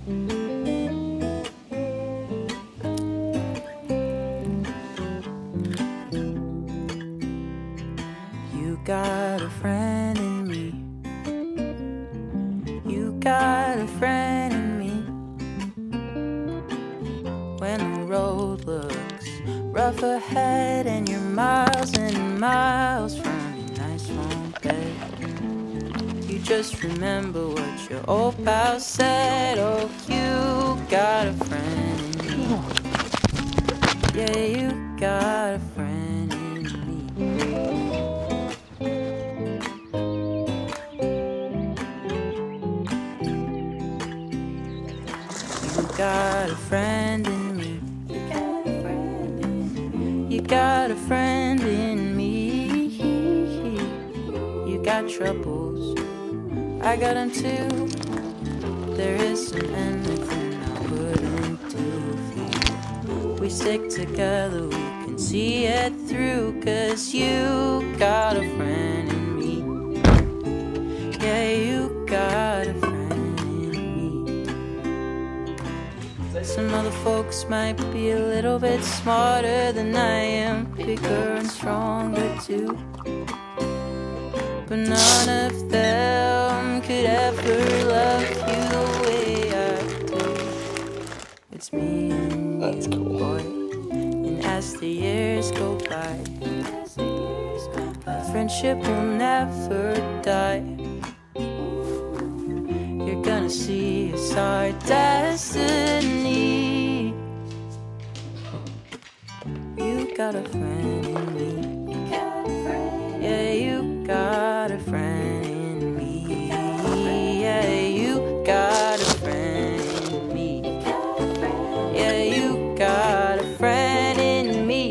You got a friend in me. You got a friend in me. When the road looks rough ahead and you're miles and miles from your nice warm bed, you just remember what your old pal said. Oh, you got a friend in me. Yeah, you got a friend in me. You got a friend in me. You got a friend in me. You got a friend in me. You got troubles, I got them too. There isn't anything I wouldn't do for you. We stick together, we can see it through. 'Cause you got a friend in me. Yeah, you got a friend in me. Some other folks might be a little bit smarter than I am, bigger and stronger too, but none of them could ever love you the way I do. It's me and That's you, cool. boy. And as the years go by, our friendship will never die. You're gonna see it's our destiny. You got a friend in me. Yeah, you got a friend in me. Yeah, you got a friend in me. Yeah, you got a friend in me.